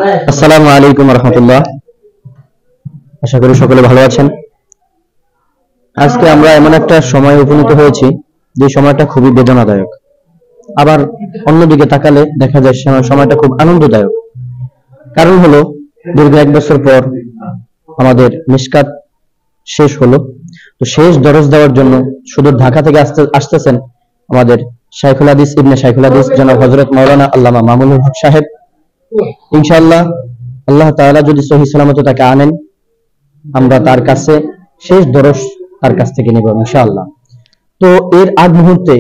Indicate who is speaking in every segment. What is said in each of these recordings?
Speaker 1: আসসালামু আলাইকুম রহমতুল্লাহ। আশা করি সকলে ভালো আছেন। আজকে আমরা এমন একটা সময় উপনীত হয়েছি যে সময়টা খুবই বেদনাদায়ক, আবার অন্যদিকে তাকালে দেখা যায় সময়টা খুব আনন্দদায়ক। কারণ হলো দীর্ঘ 1 বছর পর আমাদের মিশকাত শেষ হলো। তো শেষ দরজ দেওয়ার জন্য শুধু ঢাকা থেকে আসতেছেন আমাদের শাইখুল হাদিস ইবনে শাইখুল হাদিস জনাব হযরত মাওলানা আল্লামা মামুনুল হক সাহেব। ইনশাআল্লাহ আল্লাহ তাআলা যদি সহি সালামত তাকে আনেন, আমরা তার কাছে শেষ দরস তার কাছ থেকে নেব ইনশাআল্লাহ। তো এর আগ মুহূর্তে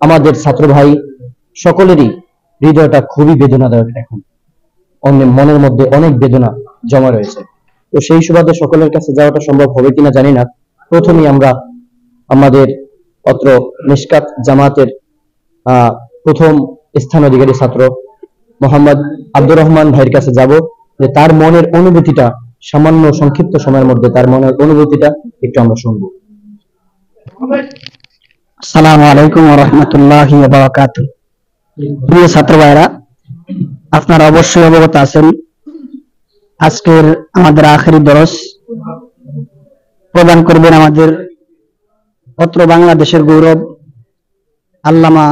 Speaker 1: আমাদের ছাত্র ভাই সকলেরই হৃদয়টা খুবই বেদনাদায়ক। এখন মনের মধ্যে অনেক বেদনা জমা রয়েছে। তো সেই সুবাদে সকলের কাছে যাওয়াটা সম্ভব হবে কিনা জানি না। প্রথমেই আমরা আমাদের অত্র মিশকাত জামাতের প্রথম স্থান অধিকারী ছাত্র মোহাম্মদ আব্দুর রহমান ভাইয়ের কাছে যাব, যে তার মনের অনুভূতিটা সামান্য সংক্ষিপ্ত সময়ের মধ্যে তার মনের অনুভূতিটা একটু আমরা শুনবো।
Speaker 2: আসসালামু আলাইকুম ওয়া রাহমাতুল্লাহি ওয়া বারাকাতুহু। প্রিয় ছাত্র ভাইরা, আপনারা অবশ্যই অবগত আছেন আজকের আমাদের আখেরি দরস প্রদান করবেন আমাদের অত্র বাংলাদেশের গৌরব আল্লামা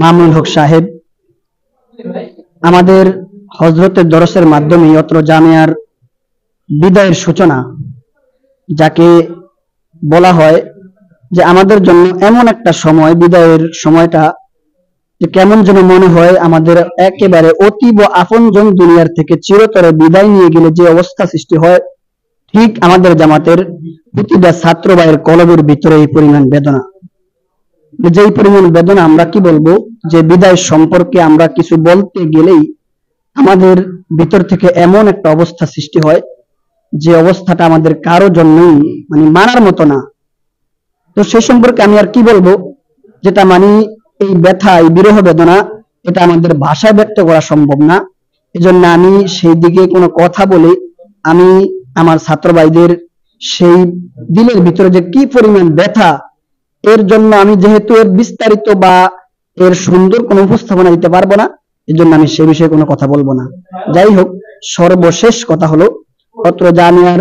Speaker 2: মামুনুল হক সাহেব। আমাদের হযরতের দরসের মাধ্যমে অত্র জামিয়ার বিদায়ের সূচনা, যাকে বলা হয় যে আমাদের জন্য এমন একটা সময়, বিদায়ের সময়টা যে কেমন যেন মনে হয় আমাদের একেবারে অতীব আপনজন দুনিয়ার থেকে চিরতরে বিদায় নিয়ে গেলে যে অবস্থা সৃষ্টি হয়, ঠিক আমাদের জামাতের প্রতিটা ছাত্র ভাইয়ের কলবের ভিতরে এই পরিমাণ বেদনা। যেই পরিমাণ বেদনা আমরা কি বলবো, যে বিদায় সম্পর্কে আমরা কিছু বলতে গেলেই আমাদের ভিতর থেকে এমন একটা অবস্থা সৃষ্টি হয় যে অবস্থাটা আমাদের কারো জন্যই মানার মতো না। তো সেই সম্পর্কে আমি আর কি বলবো, যেটা এই ব্যথা, এই বিরহ বেদনা, এটা আমাদের ভাষায় ব্যক্ত করা সম্ভব না। এজন্য আমি সেই দিকে কোনো কথা বলে আমি আমার ছাত্র ভাইদের সেই দিলের ভিতরে যে কি পরিমাণ ব্যথা, এর জন্য আমি যেহেতু এর বিস্তারিত বা এর সুন্দর কোনো উপস্থাপনা দিতে পারবো না, এজন্য আমি সে বিষয়ে কোনো কথা বলবো না। যাই হোক, সর্বশেষ কথা হলো অত্র জামিয়ার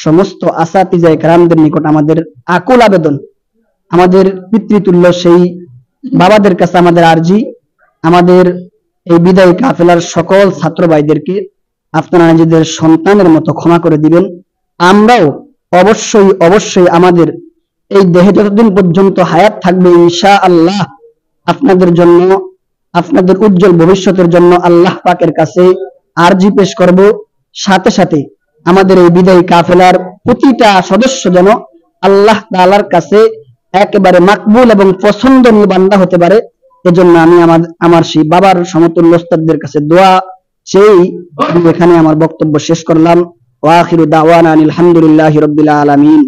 Speaker 2: সমস্ত আসাতিজায়ে কেরামদের নিকট আমাদের আকুল আবেদন, আমাদের পিতৃতুল্য সেই বাবাদের কাছে আমাদের আরজি, আমাদের এই বিদায়ী কাফেলার সকল ছাত্র ভাইদেরকে আপনারা নিজেদের সন্তানের মতো ক্ষমা করে দিবেন। আমরাও অবশ্যই অবশ্যই আমাদের এই দেহে যতদিন পর্যন্ত হায়াত থাকবে ইনশাআল্লাহ আপনাদের জন্য, আপনাদের উজ্জ্বল ভবিষ্যতের জন্য আল্লাহ পাকের কাছে আরজি পেশ করব। সাথে সাথে আমাদের এই বিদায়ী কাফেলার প্রতিটা সদস্য যেন আল্লাহ তাআলার কাছে একেবারে মাকবুল এবং পছন্দনীয় বান্দা হতে পারে, এজন্য আমি আমার সেই বাবার সমতুল্য ওস্তাদদের কাছে দোয়া চেয়ে এখানে আমার বক্তব্য শেষ করলাম। ওয়া আখিরু দাওয়ানা আলহামদুলিল্লাহি রাব্বিল আলামিন।